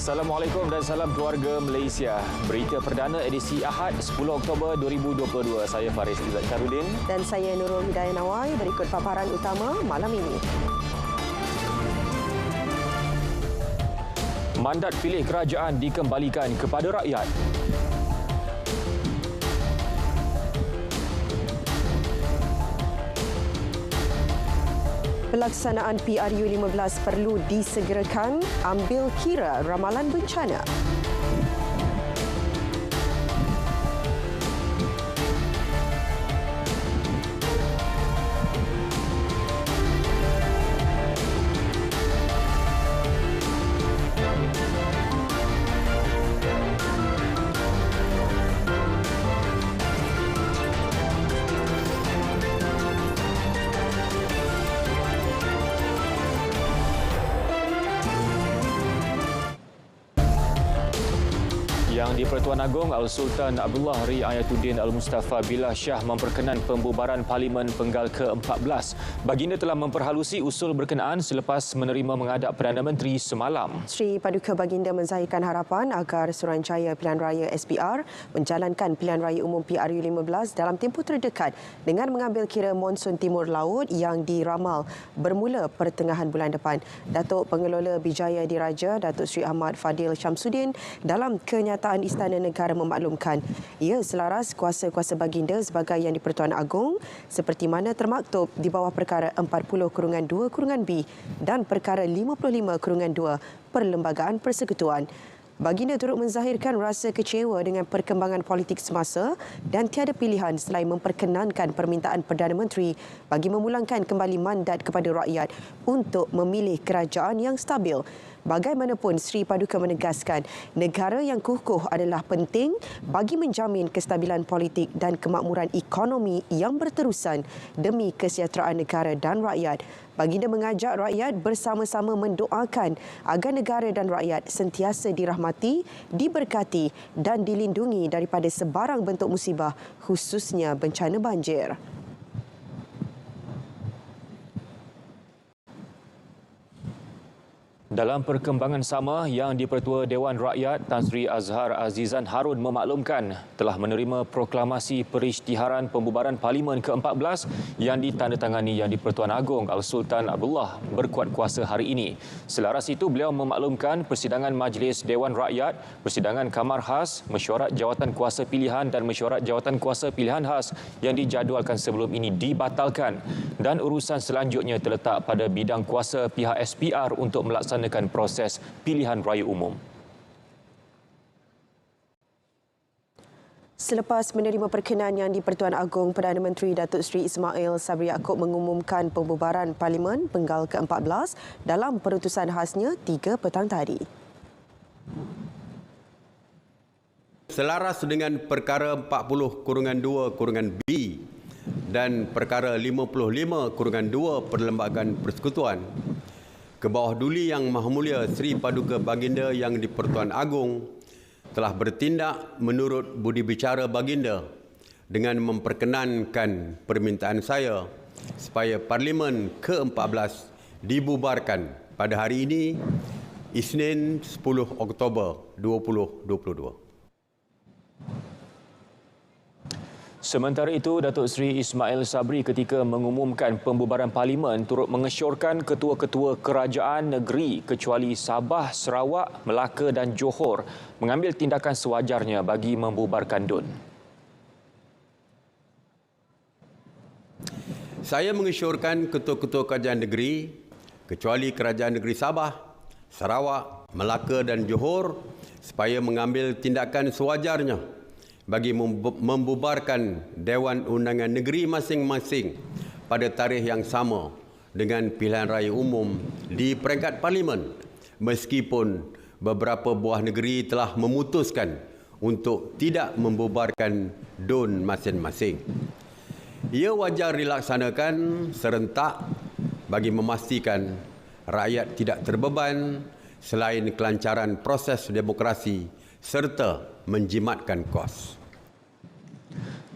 Assalamualaikum dan salam keluarga Malaysia. Berita perdana edisi Ahad 10 Oktober 2022. Saya Faris Izzat Syarudin. Dan saya Nurul Hidayah Nawai. Berikut paparan utama malam ini. Mandat pilih kerajaan dikembalikan kepada rakyat. Pelaksanaan PRU15 perlu disegerakan, ambil kira ramalan bencana. Yang di-Pertuan Agong Al-Sultan Abdullah Riayatuddin Al-Mustafa Billah Shah memperkenan pembubaran Parlimen Penggal ke-14. Baginda telah memperhalusi usul berkenaan selepas menerima menghadap Perdana Menteri semalam. Sri Paduka Baginda menzahirkan harapan agar Suruhanjaya Pilihan Raya SPR menjalankan Pilihan Raya Umum PRU15 dalam tempoh terdekat dengan mengambil kira monsun timur laut yang diramal bermula pertengahan bulan depan. Datuk Pengelola Bijaya Diraja, Datuk Seri Ahmad Fadil Syamsuddin dalam kenyataan Istana Negara memaklumkan ia selaras kuasa-kuasa baginda sebagai Yang di-Pertuan Agong seperti mana termaktub di bawah perkara 40/2/B dan perkara 55/2 Perlembagaan Persekutuan. Baginda turut menzahirkan rasa kecewa dengan perkembangan politik semasa dan tiada pilihan selain memperkenankan permintaan Perdana Menteri bagi memulangkan kembali mandat kepada rakyat untuk memilih kerajaan yang stabil. Bagaimanapun, Sri Paduka menegaskan negara yang kukuh adalah penting bagi menjamin kestabilan politik dan kemakmuran ekonomi yang berterusan demi kesejahteraan negara dan rakyat. Baginda mengajak rakyat bersama-sama mendoakan agar negara dan rakyat sentiasa dirahmati, diberkati dan dilindungi daripada sebarang bentuk musibah, khususnya bencana banjir. Dalam perkembangan sama, Yang di-Pertua Dewan Rakyat Tan Sri Azhar Azizan Harun memaklumkan telah menerima proklamasi perisytiharan pembubaran Parlimen ke-14 yang ditandatangani Yang di-Pertuan Agong Al-Sultan Abdullah berkuat kuasa hari ini. Selaras itu, beliau memaklumkan persidangan Majlis Dewan Rakyat, persidangan Kamar Khas, mesyuarat jawatan kuasa pilihan dan mesyuarat jawatan kuasa pilihan khas yang dijadualkan sebelum ini dibatalkan dan urusan selanjutnya terletak pada bidang kuasa pihak SPR untuk melaksanakan proses pilihan raya umum. Selepas menerima perkenan Yang di-Pertuan Agong, Perdana Menteri Datuk Seri Ismail Sabri Yaakob mengumumkan pembubaran Parlimen Penggal ke-14 dalam perutusan khasnya 3 petang tadi. Selaras dengan perkara 40/2/B dan perkara 55/2 Perlembagaan Persekutuan, ke bawah duli Yang Maha Mulia Sri Paduka Baginda Yang di-Pertuan Agong telah bertindak menurut budi bicara baginda dengan memperkenankan permintaan saya supaya Parlimen ke-14 dibubarkan pada hari ini, Isnin 10 Oktober 2022. Sementara itu, Datuk Seri Ismail Sabri ketika mengumumkan pembubaran Parlimen turut mengesyorkan ketua-ketua kerajaan negeri kecuali Sabah, Sarawak, Melaka dan Johor mengambil tindakan sewajarnya bagi membubarkan DUN. Saya mengesyorkan ketua-ketua kerajaan negeri kecuali kerajaan negeri Sabah, Sarawak, Melaka dan Johor supaya mengambil tindakan sewajarnya bagi membubarkan Dewan Undangan Negeri masing-masing pada tarikh yang sama dengan pilihan raya umum di peringkat Parlimen, meskipun beberapa buah negeri telah memutuskan untuk tidak membubarkan DUN masing-masing. Ia wajar dilaksanakan serentak bagi memastikan rakyat tidak terbeban selain kelancaran proses demokrasi serta menjimatkan kos.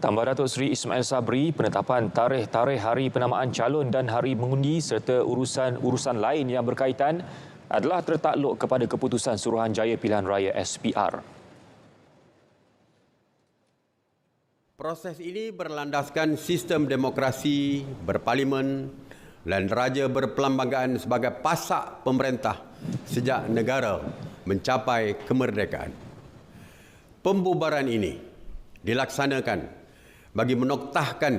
Tambah Datuk Seri Ismail Sabri, penetapan tarikh-tarikh hari penamaan calon dan hari mengundi serta urusan-urusan lain yang berkaitan adalah tertakluk kepada keputusan Suruhanjaya Pilihan Raya SPR. Proses ini berlandaskan sistem demokrasi berparlimen dan raja berperlembagaan sebagai pasak pemerintah sejak negara mencapai kemerdekaan. Pembubaran ini dilaksanakan bagi menoktahkan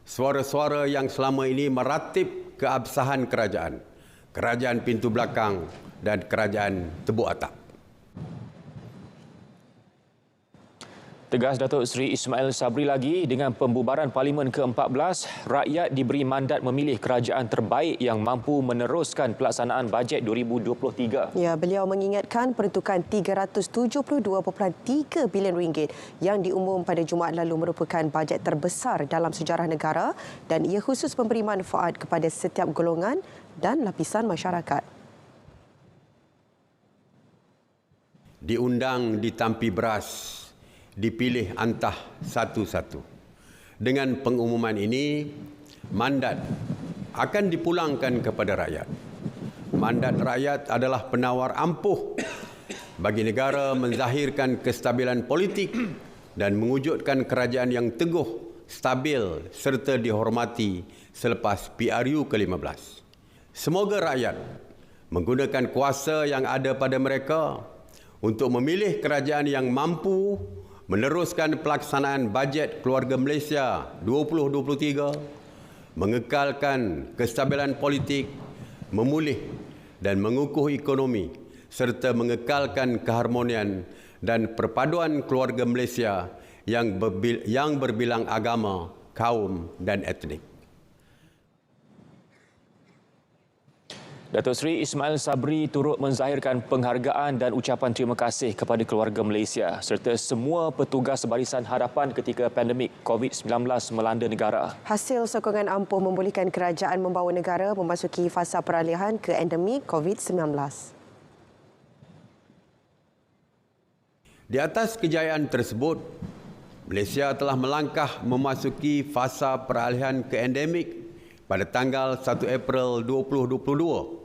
suara-suara yang selama ini meratib keabsahan kerajaan, kerajaan pintu belakang dan kerajaan tebuk atap. Tegas Datuk Seri Ismail Sabri lagi, dengan pembubaran Parlimen ke-14, rakyat diberi mandat memilih kerajaan terbaik yang mampu meneruskan pelaksanaan bajet 2023. Ya, beliau mengingatkan peruntukan RM372.3 bilion yang diumum pada Jumaat lalu merupakan bajet terbesar dalam sejarah negara dan ia khusus memberi manfaat kepada setiap golongan dan lapisan masyarakat. Diundang ditampi beras, dipilih antah satu-satu. Dengan pengumuman ini, mandat akan dipulangkan kepada rakyat. Mandat rakyat adalah penawar ampuh bagi negara menzahirkan kestabilan politik dan mewujudkan kerajaan yang teguh, stabil serta dihormati selepas PRU ke-15. Semoga rakyat menggunakan kuasa yang ada pada mereka untuk memilih kerajaan yang mampu meneruskan pelaksanaan bajet keluarga Malaysia 2023, mengekalkan kestabilan politik, memulih dan mengukuh ekonomi serta mengekalkan keharmonian dan perpaduan keluarga Malaysia yang berbilang agama, kaum dan etnik. Datuk Seri Ismail Sabri turut menzahirkan penghargaan dan ucapan terima kasih kepada keluarga Malaysia serta semua petugas Barisan Harapan ketika pandemik COVID-19 melanda negara. Hasil sokongan ampuh membolehkan kerajaan membawa negara memasuki fasa peralihan ke endemik COVID-19. Di atas kejayaan tersebut, Malaysia telah melangkah memasuki fasa peralihan ke endemik pada tanggal 1 April 2022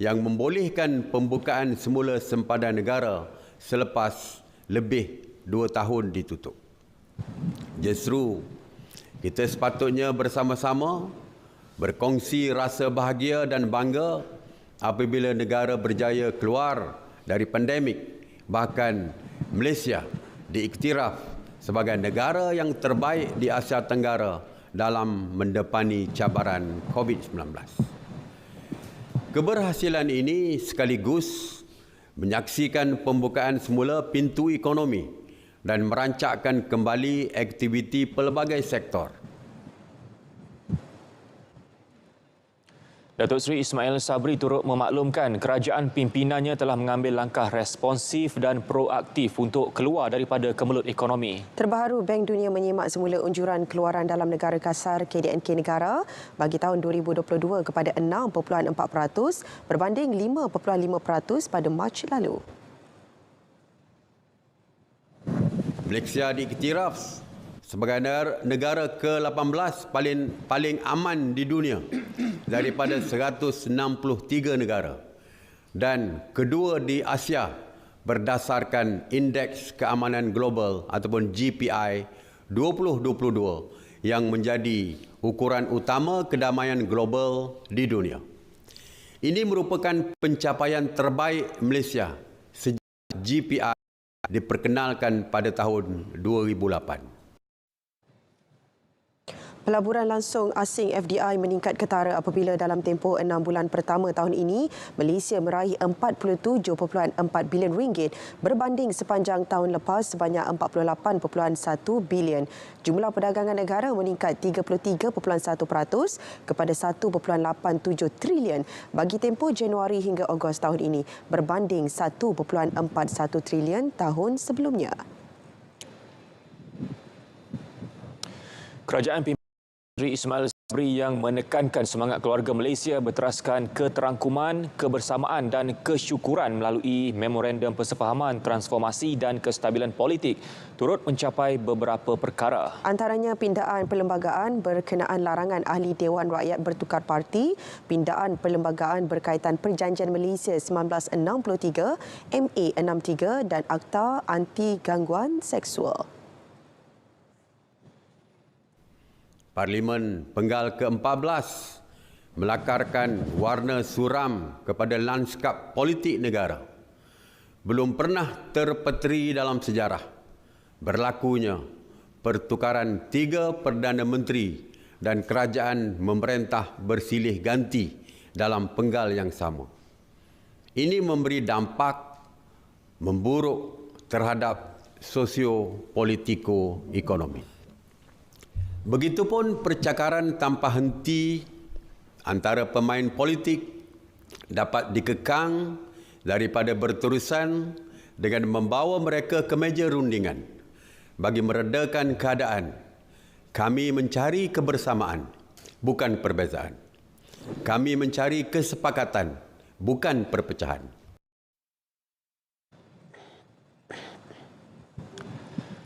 yang membolehkan pembukaan semula sempadan negara selepas lebih 2 tahun ditutup. Justru, kita sepatutnya bersama-sama berkongsi rasa bahagia dan bangga apabila negara berjaya keluar dari pandemik. Bahkan Malaysia diiktiraf sebagai negara yang terbaik di Asia Tenggara dalam mendepani cabaran COVID-19. Keberhasilan ini sekaligus menyaksikan pembukaan semula pintu ekonomi dan merancakkan kembali aktiviti pelbagai sektor. Datuk Seri Ismail Sabri turut memaklumkan kerajaan pimpinannya telah mengambil langkah responsif dan proaktif untuk keluar daripada kemelut ekonomi. Terbaru, Bank Dunia menyimak semula unjuran keluaran dalam negara kasar KDNK negara bagi tahun 2022 kepada 6.4% berbanding 5.5% pada Mac lalu. Malaysia diiktiraf sebagai negara ke-18 paling aman di dunia daripada 163 negara dan kedua di Asia berdasarkan Indeks Keamanan Global ataupun GPI 2022 yang menjadi ukuran utama kedamaian global di dunia. Ini merupakan pencapaian terbaik Malaysia sejak GPI diperkenalkan pada tahun 2008. Pelaburan langsung asing FDI meningkat ketara apabila dalam tempoh 6 bulan pertama tahun ini, Malaysia meraih RM47.4 bilion berbanding sepanjang tahun lepas sebanyak RM48.1 bilion. Jumlah perdagangan negara meningkat 33.1% kepada RM1.87 trilion bagi tempoh Januari hingga Ogos tahun ini berbanding RM1.41 trilion tahun sebelumnya. Kerajaan Seri Ismail Sabri yang menekankan semangat keluarga Malaysia berteraskan keterangkuman, kebersamaan dan kesyukuran melalui Memorandum Persefahaman Transformasi dan Kestabilan Politik turut mencapai beberapa perkara. Antaranya pindaan perlembagaan berkenaan larangan ahli Dewan Rakyat bertukar parti, pindaan perlembagaan berkaitan Perjanjian Malaysia 1963, MA 63 dan Akta Anti Gangguan Seksual. Parlimen Penggal ke-14 melakarkan warna suram kepada lanskap politik negara. Belum pernah terpeteri dalam sejarah berlakunya pertukaran 3 Perdana Menteri dan kerajaan memerintah bersilih ganti dalam penggal yang sama. Ini memberi dampak memburuk terhadap sosio-politiko-ekonomi. Begitupun percakaran tanpa henti antara pemain politik dapat dikekang daripada berterusan dengan membawa mereka ke meja rundingan. Bagi meredakan keadaan, kami mencari kebersamaan, bukan perbezaan. Kami mencari kesepakatan, bukan perpecahan.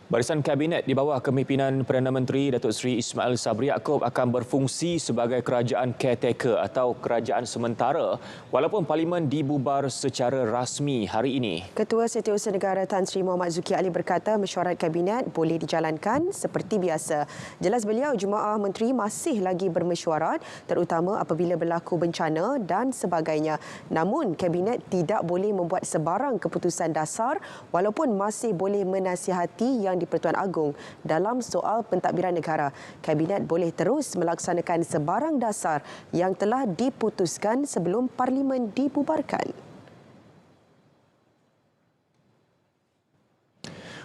Barisan Kabinet di bawah kepimpinan Perdana Menteri Datuk Seri Ismail Sabri Yaakob akan berfungsi sebagai kerajaan caretaker atau kerajaan sementara walaupun Parlimen dibubar secara rasmi hari ini. Ketua Setiausaha Negara Tan Sri Muhammad Zuki Ali berkata mesyuarat Kabinet boleh dijalankan seperti biasa. Jelas beliau, jemaah menteri masih lagi bermesyuarat terutama apabila berlaku bencana dan sebagainya. Namun, Kabinet tidak boleh membuat sebarang keputusan dasar walaupun masih boleh menasihati yang di-Pertuan Agong dalam soal pentadbiran negara. Kabinet boleh terus melaksanakan sebarang dasar yang telah diputuskan sebelum Parlimen dibubarkan.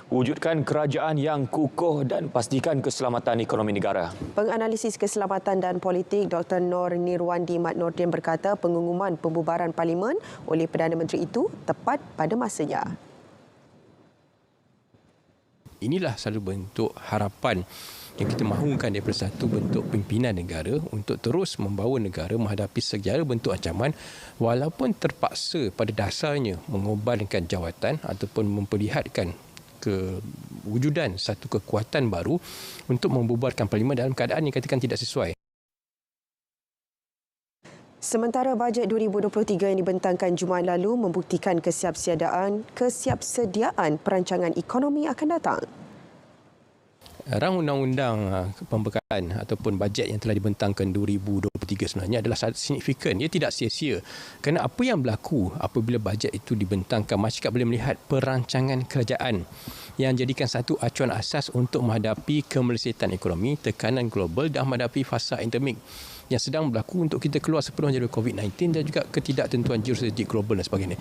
Wujudkan kerajaan yang kukuh dan pastikan keselamatan ekonomi negara. Penganalisis keselamatan dan politik Dr. Nor Nirwandi Mat Nordin berkata pengumuman pembubaran Parlimen oleh Perdana Menteri itu tepat pada masanya. Inilah selalu bentuk harapan yang kita mahukan daripada satu bentuk pimpinan negara untuk terus membawa negara menghadapi segala bentuk ancaman walaupun terpaksa pada dasarnya mengorbankan jawatan ataupun memperlihatkan kewujudan satu kekuatan baru untuk membubarkan Parlimen dalam keadaan yang katakan tidak sesuai. Sementara bajet 2023 yang dibentangkan Jumaat lalu membuktikan kesiapsediaan perancangan ekonomi akan datang. Rang undang-undang pembekalan ataupun bajet yang telah dibentangkan 2023 sebenarnya adalah sangat signifikan. Ia tidak sia-sia. Kerana apa yang berlaku apabila bajet itu dibentangkan, masyarakat boleh melihat perancangan kerajaan yang jadikan satu acuan asas untuk menghadapi kemelesetan ekonomi, tekanan global dan menghadapi fasa endemik yang sedang berlaku untuk kita keluar sepenuhnya dari COVID-19 dan juga ketidaktentuan geostrategik global dan sebagainya.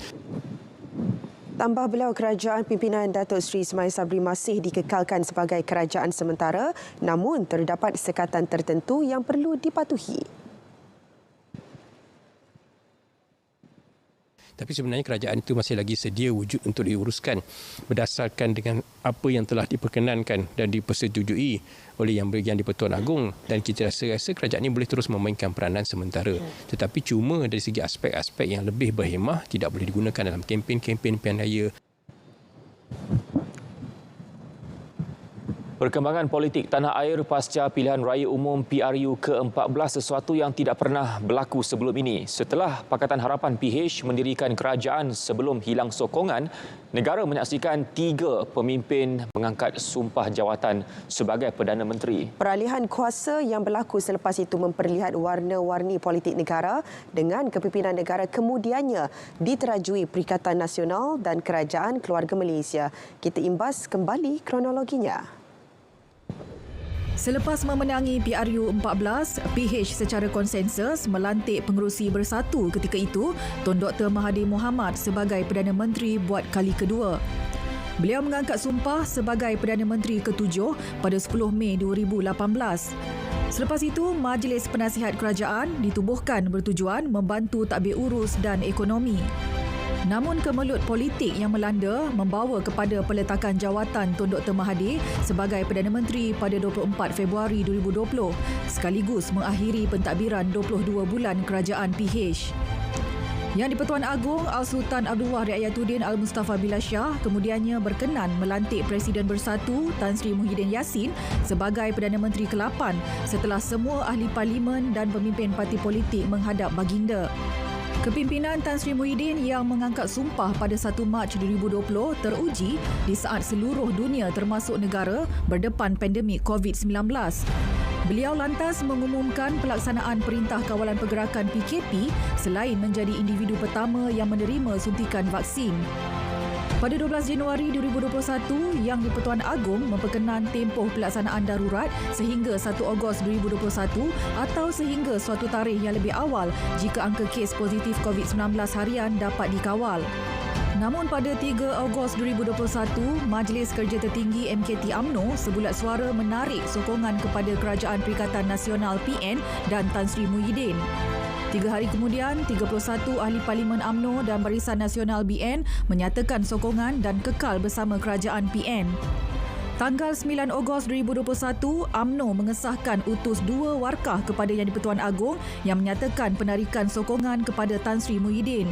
Tambah beliau, kerajaan pimpinan Datuk Seri Ismail Sabri masih dikekalkan sebagai kerajaan sementara namun terdapat sekatan tertentu yang perlu dipatuhi. Tapi sebenarnya kerajaan itu masih lagi sedia wujud untuk diuruskan berdasarkan dengan apa yang telah diperkenankan dan dipersetujui oleh yang di-Pertuan Agong, dan kita rasa kerajaan ini boleh terus memainkan peranan sementara. Tetapi cuma dari segi aspek-aspek yang lebih berhemah tidak boleh digunakan dalam kempen-kempen pilihan raya. Perkembangan politik tanah air pasca pilihan raya umum PRU ke-14 sesuatu yang tidak pernah berlaku sebelum ini. Setelah Pakatan Harapan PH mendirikan kerajaan sebelum hilang sokongan, negara menyaksikan 3 pemimpin mengangkat sumpah jawatan sebagai Perdana Menteri. Peralihan kuasa yang berlaku selepas itu memperlihat warna-warni politik negara dengan kepimpinan negara kemudiannya diterajui Perikatan Nasional dan Kerajaan Keluarga Malaysia. Kita imbas kembali kronologinya. Selepas memenangi PRU 14, PH secara konsensus melantik pengerusi bersatu ketika itu, Tun Dr. Mahathir Mohamad sebagai Perdana Menteri buat kali kedua. Beliau mengangkat sumpah sebagai Perdana Menteri ke-7 pada 10 Mei 2018. Selepas itu, Majlis Penasihat Kerajaan ditubuhkan bertujuan membantu tadbir urus dan ekonomi. Namun kemelut politik yang melanda membawa kepada peletakan jawatan Tun Dr. Mahathir sebagai Perdana Menteri pada 24 Februari 2020 sekaligus mengakhiri pentadbiran 22 bulan kerajaan PH. Yang di-Pertuan Agong Al-Sultan Abdullah Riayatuddin Al-Mustafa Billah Shah kemudiannya berkenan melantik Presiden Bersatu Tan Sri Muhyiddin Yassin sebagai Perdana Menteri ke-8 setelah semua ahli parlimen dan pemimpin parti politik menghadap baginda. Kepimpinan Tan Sri Muhyiddin yang mengangkat sumpah pada 1 Mac 2020 teruji di saat seluruh dunia termasuk negara berdepan pandemik COVID-19. Beliau lantas mengumumkan pelaksanaan Perintah Kawalan Pergerakan PKP selain menjadi individu pertama yang menerima suntikan vaksin. Pada 12 Januari 2021, Yang di-Pertuan Agong memperkenan tempoh pelaksanaan darurat sehingga 1 Ogos 2021 atau sehingga suatu tarikh yang lebih awal jika angka kes positif COVID-19 harian dapat dikawal. Namun pada 3 Ogos 2021, Majlis Kerja Tertinggi MKT UMNO sebulat suara menarik sokongan kepada Kerajaan Perikatan Nasional PN dan Tan Sri Muhyiddin. 3 hari kemudian, 31 ahli Parlimen UMNO dan Barisan Nasional BN menyatakan sokongan dan kekal bersama Kerajaan PN. Tanggal 9 Ogos 2021, UMNO mengesahkan utus 2 warkah kepada Yang di-Pertuan Agong yang menyatakan penarikan sokongan kepada Tan Sri Muhyiddin.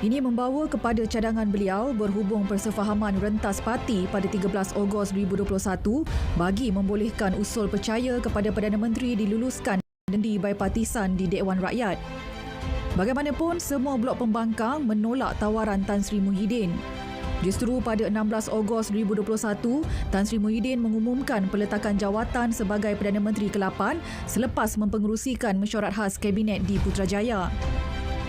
Ini membawa kepada cadangan beliau berhubung persefahaman rentas parti pada 13 Ogos 2021 bagi membolehkan usul percaya kepada Perdana Menteri diluluskan di bipartisan di Dewan Rakyat. Bagaimanapun, semua blok pembangkang menolak tawaran Tan Sri Muhyiddin. Justru pada 16 Ogos 2021, Tan Sri Muhyiddin mengumumkan peletakan jawatan sebagai Perdana Menteri ke-8 selepas mempengerusikan mesyuarat khas Kabinet di Putrajaya.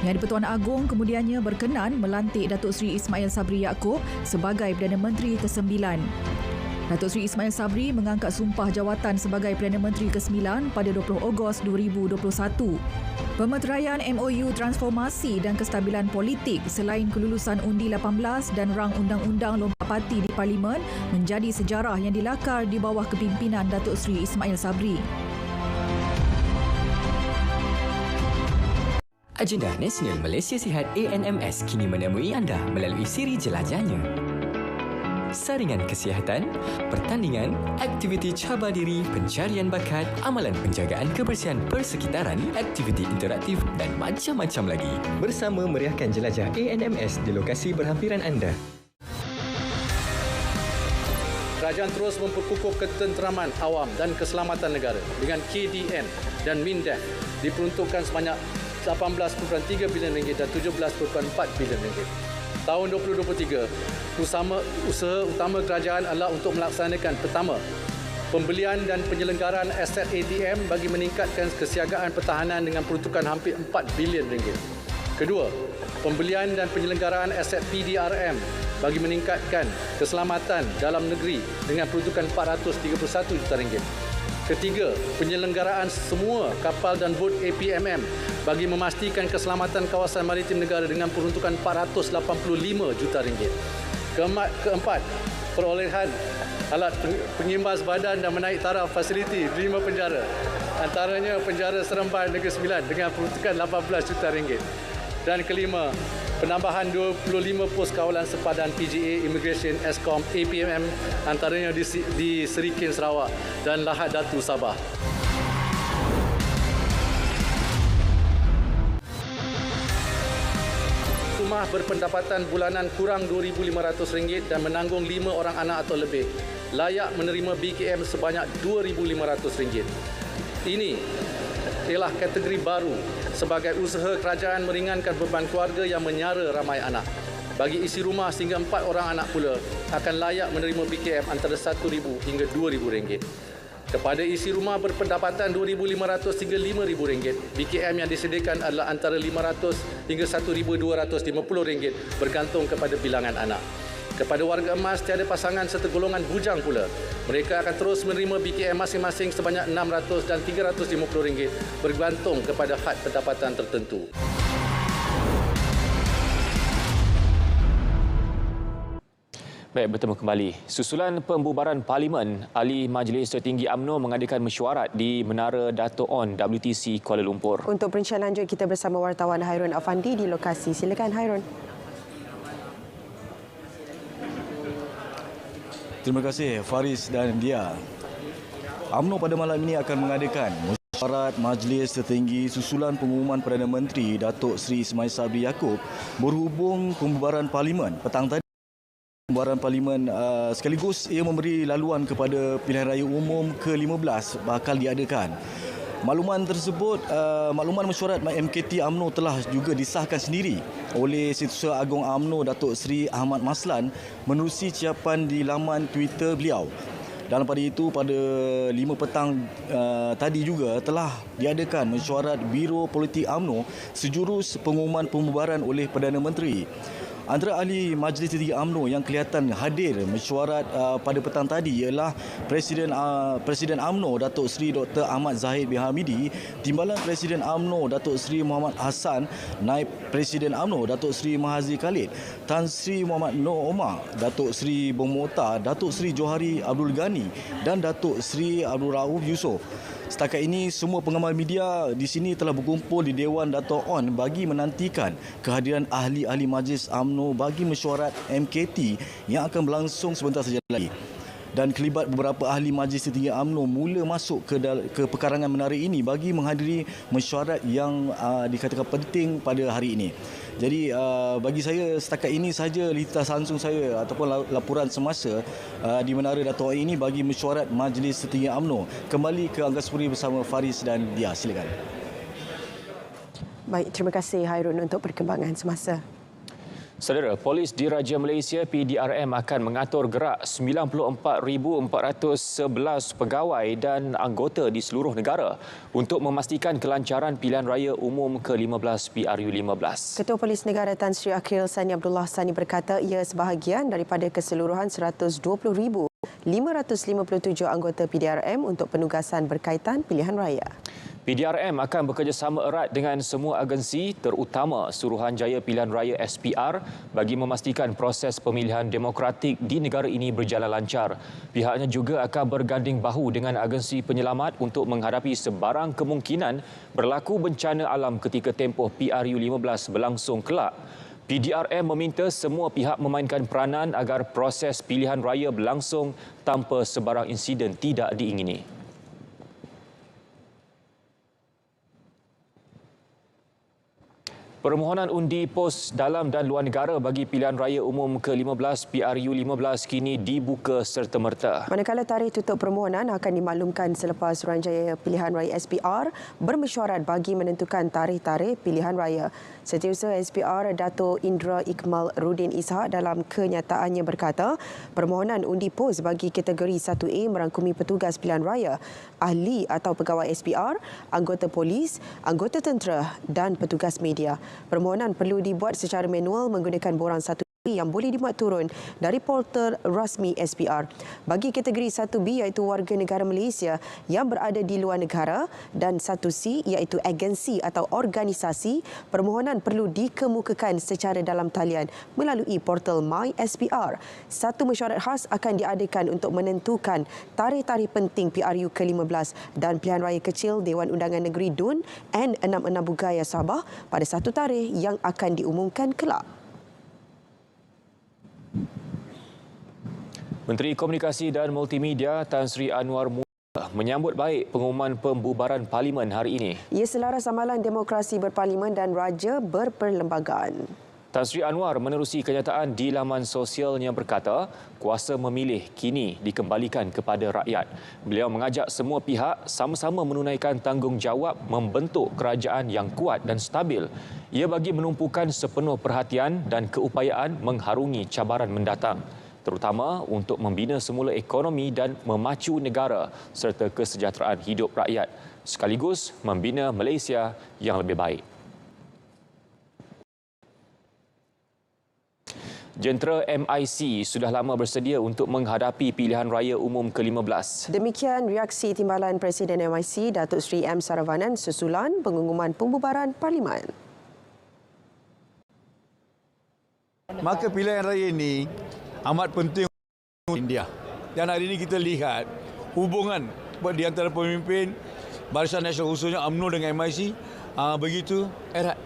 Yang di-Pertuan Agong kemudiannya berkenan melantik Datuk Seri Ismail Sabri Yaakob sebagai Perdana Menteri ke-9. Datuk Seri Ismail Sabri mengangkat sumpah jawatan sebagai Perdana Menteri ke-9 pada 20 Ogos 2021. Pemeteraian MOU Transformasi dan Kestabilan Politik selain kelulusan Undi 18 dan rang undang-undang lompat parti di Parlimen menjadi sejarah yang dilakar di bawah kepimpinan Datuk Seri Ismail Sabri. Agenda Nasional Malaysia Sihat ANMS kini menemui anda melalui siri jelajahnya. Saringan kesihatan, pertandingan, aktiviti cabar diri, pencarian bakat, amalan penjagaan kebersihan persekitaran, aktiviti interaktif dan macam-macam lagi. Bersama meriahkan jelajah ANMS di lokasi berhampiran anda. Kerajaan terus memperkukuh ketenteraman awam dan keselamatan negara dengan KDN dan MINDEF diperuntukkan sebanyak RM18.3 bilion dan RM17.4 bilion. Tahun 2023, usaha utama kerajaan adalah untuk melaksanakan pertama, pembelian dan penyelenggaraan aset ATM bagi meningkatkan kesiagaan pertahanan dengan peruntukan hampir RM4 bilion. Kedua, pembelian dan penyelenggaraan aset PDRM bagi meningkatkan keselamatan dalam negeri dengan peruntukan RM431 juta. Ketiga, penyelenggaraan semua kapal dan bot APMM bagi memastikan keselamatan kawasan maritim negara dengan peruntukan RM485 juta. Keempat, perolehan alat pengimbas badan dan menaik taraf fasiliti 5 penjara. Antaranya penjara Seremban Negeri Sembilan dengan peruntukan RM18 juta. Dan kelima, penambahan 25 pos kawalan sepadan PGA, Immigration, Eskom, APMM antaranya di Serikin Sarawak dan Lahad Datu Sabah. Rumah berpendapatan bulanan kurang RM2,500 dan menanggung 5 orang anak atau lebih layak menerima BKM sebanyak RM2,500. Ini ialah kategori baru sebagai usaha kerajaan meringankan beban keluarga yang menyara ramai anak. Bagi isi rumah sehingga 4 orang anak pula akan layak menerima BKM antara RM1,000 hingga RM2,000. Kepada isi rumah berpendapatan RM2,500 hingga RM5,000, BKM yang disediakan adalah antara RM500 hingga RM1,250 bergantung kepada bilangan anak. Kepada warga emas tiada pasangan serta golongan bujang pula, mereka akan terus menerima BKM masing-masing sebanyak RM600 dan RM350 bergantung kepada had pendapatan tertentu. Baik, bertemu kembali. Susulan pembubaran Parlimen, Ahli Majlis Tertinggi UMNO mengadakan mesyuarat di Menara Dato' On WTC Kuala Lumpur. Untuk perincian lanjut, kita bersama wartawan Hairun Afandi di lokasi. Silakan Hairun. Terima kasih Faris dan Dia. UMNO pada malam ini akan mengadakan mesyuarat Majlis Tertinggi susulan pengumuman Perdana Menteri Datuk Seri Ismail Sabri Yaakob berhubung pembubaran Parlimen. Petang tadi pembubaran Parlimen sekaligus ia memberi laluan kepada pilihan raya umum ke-15 bakal diadakan. Makluman tersebut, makluman mesyuarat MKT UMNO telah juga disahkan sendiri oleh Setiausaha Agong UMNO Datuk Seri Ahmad Maslan menerusi ciapan di laman Twitter beliau. Dalam pada itu, pada 5 petang tadi juga telah diadakan mesyuarat Biro Politik UMNO sejurus pengumuman pembubaran oleh Perdana Menteri. Antara ahli Majlis Tertinggi UMNO yang kelihatan hadir mesyuarat pada petang tadi ialah Presiden UMNO Datuk Seri Dr. Ahmad Zahid bin Hamidi, Timbalan Presiden UMNO Datuk Seri Muhammad Hassan, Naib Presiden UMNO Datuk Seri Mahathir Khalid, Tan Sri Muhammad Noor Omar, Datuk Seri Bong Mokhtar, Datuk Seri Johari Abdul Ghani dan Datuk Seri Abdul Rauf Yusof. Setakat ini, semua pengamal media di sini telah berkumpul di Dewan Dato' On bagi menantikan kehadiran ahli-ahli Majlis UMNO bagi mesyuarat MKT yang akan berlangsung sebentar saja lagi. Dan kelibat beberapa ahli Majlis Tertinggi UMNO mula masuk ke pekarangan menara ini bagi menghadiri mesyuarat yang dikatakan penting pada hari ini. Jadi bagi saya setakat ini sahaja litas langsung saya ataupun laporan semasa di Menara Dato' ini bagi mesyuarat Majlis Tertinggi UMNO. Kembali ke Angkasa Puri bersama Faris dan Dia. Silakan. Baik, terima kasih Hairun untuk perkembangan semasa. Saudara, Polis Diraja Malaysia PDRM akan mengatur gerak 94,411 pegawai dan anggota di seluruh negara untuk memastikan kelancaran pilihan raya umum ke-15 PRU15. Ketua Polis Negara Tan Sri Akhil Sani Abdullah Sani berkata ia sebahagian daripada keseluruhan 120,557 anggota PDRM untuk penugasan berkaitan pilihan raya. PDRM akan bekerjasama erat dengan semua agensi terutama Suruhanjaya Pilihan Raya SPR bagi memastikan proses pemilihan demokratik di negara ini berjalan lancar. Pihaknya juga akan berganding bahu dengan agensi penyelamat untuk menghadapi sebarang kemungkinan berlaku bencana alam ketika tempoh PRU15 berlangsung kelak. PDRM meminta semua pihak memainkan peranan agar proses pilihan raya berlangsung tanpa sebarang insiden tidak diingini. Permohonan undi pos dalam dan luar negara bagi pilihan raya umum ke-15 PRU15 kini dibuka serta-merta. Manakala tarikh tutup permohonan akan dimaklumkan selepas Suruhanjaya Pilihan Raya SPR bermesyuarat bagi menentukan tarikh-tarikh pilihan raya. Setiausaha SPR Dato' Indra Ikmal Rudin Ishak dalam kenyataannya berkata, permohonan undi pos bagi kategori 1A merangkumi petugas pilihan raya, ahli atau pegawai SPR, anggota polis, anggota tentera dan petugas media. Permohonan perlu dibuat secara manual menggunakan borang 1B yang boleh dimuat turun dari portal rasmi SPR. Bagi kategori 1B iaitu warga negara Malaysia yang berada di luar negara dan 1C iaitu agensi atau organisasi, permohonan perlu dikemukakan secara dalam talian melalui portal My SPR. Satu mesyuarat khas akan diadakan untuk menentukan tarikh-tarikh penting PRU ke-15 dan pilihan raya kecil Dewan Undangan Negeri DUN N66 Bugaya Sabah pada satu tarikh yang akan diumumkan kelak. Menteri Komunikasi dan Multimedia Tan Sri Anwar menyambut baik pengumuman pembubaran Parlimen hari ini. Ia selaras amalan demokrasi berparlimen dan raja berperlembagaan. Tan Sri Anwar menerusi kenyataan di laman sosialnya berkata, kuasa memilih kini dikembalikan kepada rakyat. Beliau mengajak semua pihak sama-sama menunaikan tanggungjawab membentuk kerajaan yang kuat dan stabil. Ia bagi menumpukan sepenuh perhatian dan keupayaan mengharungi cabaran mendatang, terutama untuk membina semula ekonomi dan memacu negara serta kesejahteraan hidup rakyat, sekaligus membina Malaysia yang lebih baik. Jentera MIC sudah lama bersedia untuk menghadapi pilihan raya umum ke-15. Demikian reaksi Timbalan Presiden MIC Datuk Seri M. Saravanan susulan pengumuman pembubaran Parlimen. Maka pilihan raya ini amat penting untuk India. Dan hari ini kita lihat hubungan di antara pemimpin Barisan Nasional khususnya UMNO dengan MIC begitu erat.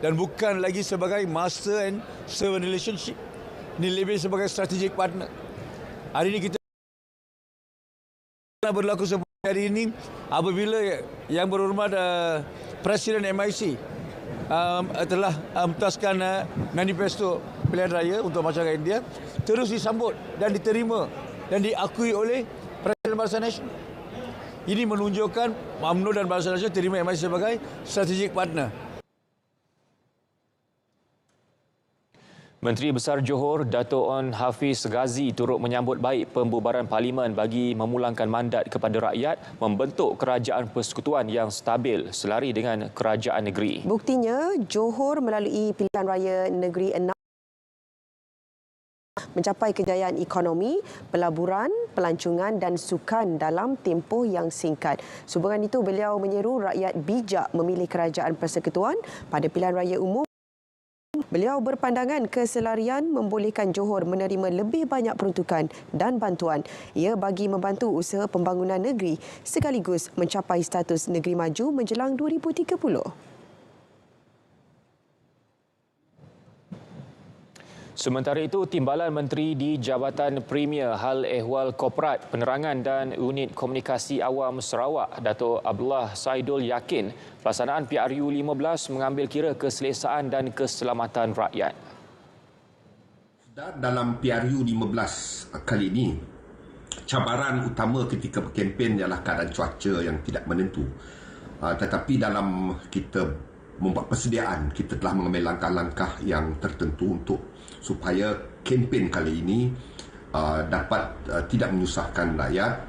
Dan bukan lagi sebagai master and servant relationship. Ini lebih sebagai strategic partner. Hari ini kita berlaku seperti hari ini apabila Yang Berhormat Presiden MIC telah mentaskan manifesto pilihan raya untuk masyarakat India terus disambut dan diterima dan diakui oleh Presiden Barisan Nasional. Ini menunjukkan UMNO dan Barisan Nasional terima MIC sebagai strategic partner. Menteri Besar Johor Dato' On Hafiz Ghazi turut menyambut baik pembubaran Parlimen bagi memulangkan mandat kepada rakyat membentuk kerajaan persekutuan yang stabil selari dengan kerajaan negeri. Buktinya, Johor melalui pilihan raya negeri 6 mencapai kejayaan ekonomi, pelaburan, pelancongan dan sukan dalam tempoh yang singkat. Sehubungan itu, beliau menyeru rakyat bijak memilih kerajaan persekutuan pada pilihan raya umum. Beliau berpandangan keselarian membolehkan Johor menerima lebih banyak peruntukan dan bantuan. Ia bagi membantu usaha pembangunan negeri sekaligus mencapai status negeri maju menjelang 2030. Sementara itu, Timbalan Menteri di Jabatan Premier Hal Ehwal Korporat, Penerangan dan Unit Komunikasi Awam Sarawak, Dato' Abdullah Saidul yakin pelaksanaan PRU 15 mengambil kira keselesaan dan keselamatan rakyat. Dalam PRU 15 kali ini, cabaran utama ketika berkempen ialah keadaan cuaca yang tidak menentu. Tetapi dalam kita membuat persediaan, kita telah mengambil langkah-langkah yang tertentu untuk supaya kempen kali ini dapat tidak menyusahkan rakyat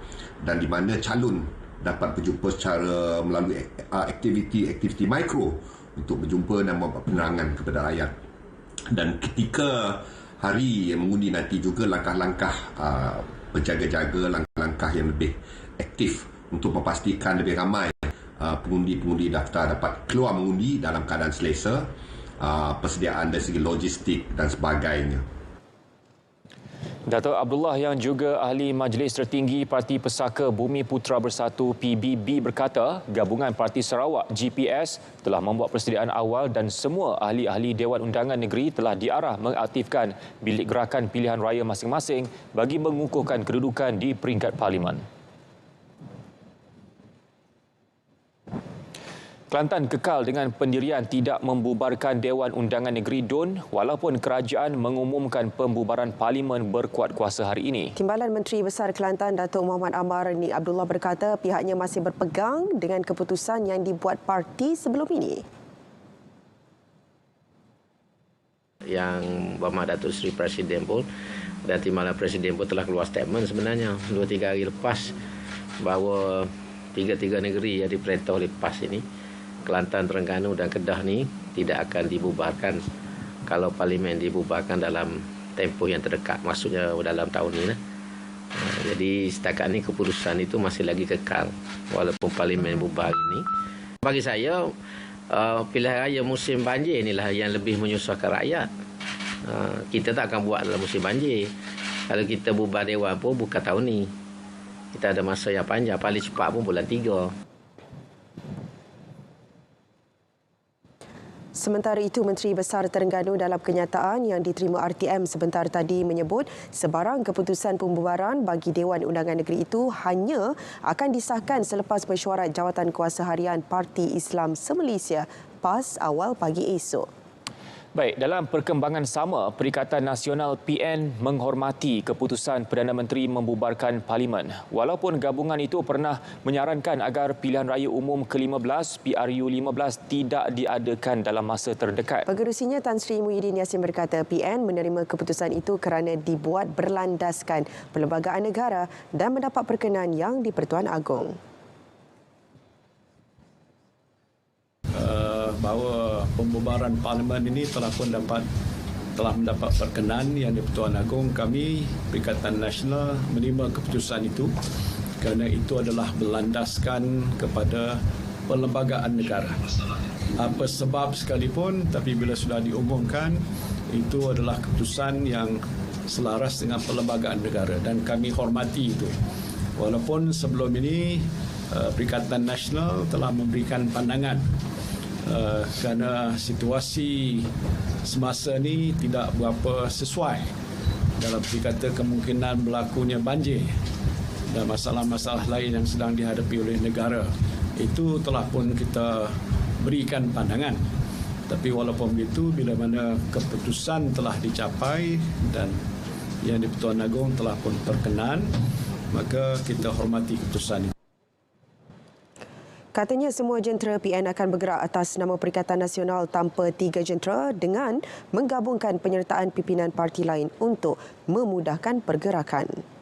dan di mana calon dapat berjumpa secara melalui aktiviti mikro untuk berjumpa dan membuat penerangan kepada rakyat. Dan ketika hari mengundi nanti juga langkah-langkah berjaga-jaga, langkah-langkah yang lebih aktif untuk memastikan lebih ramai pengundi-pengundi daftar dapat keluar mengundi dalam keadaan selesa, persediaan dari segi logistik dan sebagainya. Dato' Abdullah yang juga ahli Majlis Tertinggi Parti Pesaka Bumi Putera Bersatu PBB berkata gabungan Parti Sarawak GPS telah membuat persediaan awal dan semua ahli-ahli Dewan Undangan Negeri telah diarah mengaktifkan bilik gerakan pilihan raya masing-masing bagi mengukuhkan kedudukan di peringkat Parlimen. Kelantan kekal dengan pendirian tidak membubarkan Dewan Undangan Negeri DUN walaupun kerajaan mengumumkan pembubaran Parlimen berkuat kuasa hari ini. Timbalan Menteri Besar Kelantan Datuk Muhammad Amar Nik Abdullah berkata pihaknya masih berpegang dengan keputusan yang dibuat parti sebelum ini. Yang Berhormat Datuk Seri Presiden pun dan Timbalan Presiden pun telah keluar statement sebenarnya 2-3 hari lepas bahawa 3 negeri yang diperintah oleh PAS ini, Kelantan, Terengganu dan Kedah ni tidak akan dibubarkan kalau Parlimen dibubarkan dalam tempoh yang terdekat, maksudnya dalam tahun ini. Jadi setakat ni keputusan itu masih lagi kekal walaupun Parlimen bubar ini. Bagi saya, pilihan raya musim banjir inilah yang lebih menyusahkan rakyat. Kita tak akan buat dalam musim banjir. Kalau kita bubar Dewan pun bukan tahun ni. Kita ada masa yang panjang, paling cepat pun bulan 3. Sementara itu, Menteri Besar Terengganu dalam kenyataan yang diterima RTM sebentar tadi menyebut sebarang keputusan pembubaran bagi Dewan Undangan Negeri itu hanya akan disahkan selepas mesyuarat Jawatan Kuasa Harian Parti Islam Se-Malaysia PAS awal pagi esok. Baik, dalam perkembangan sama, Perikatan Nasional PN menghormati keputusan Perdana Menteri membubarkan Parlimen. Walaupun gabungan itu pernah menyarankan agar pilihan raya umum ke-15 PRU 15 tidak diadakan dalam masa terdekat. Pengerusinya Tan Sri Muhyiddin Yassin berkata PN menerima keputusan itu kerana dibuat berlandaskan perlembagaan negara dan mendapat perkenan yang di-Pertuan Agong. Bahawa pembubaran Parlimen ini telah mendapat perkenan yang di-Pertuan Agong. Kami Perikatan Nasional menerima keputusan itu kerana itu adalah berlandaskan kepada perlembagaan negara. Apa sebab sekalipun, tapi bila sudah diumumkan, itu adalah keputusan yang selaras dengan perlembagaan negara dan kami hormati itu. Walaupun sebelum ini Perikatan Nasional telah memberikan pandangan kerana situasi semasa ini tidak berapa sesuai dalam dikata kemungkinan berlakunya banjir dan masalah-masalah lain yang sedang dihadapi oleh negara. Itu telah pun kita berikan pandangan. Tapi walaupun begitu, bila mana keputusan telah dicapai dan Yang di-Pertuan Agong telah pun berkenan, maka kita hormati keputusan itu. Katanya semua jentera PN akan bergerak atas nama Perikatan Nasional tanpa 3 jentera dengan menggabungkan penyertaan pimpinan parti lain untuk memudahkan pergerakan.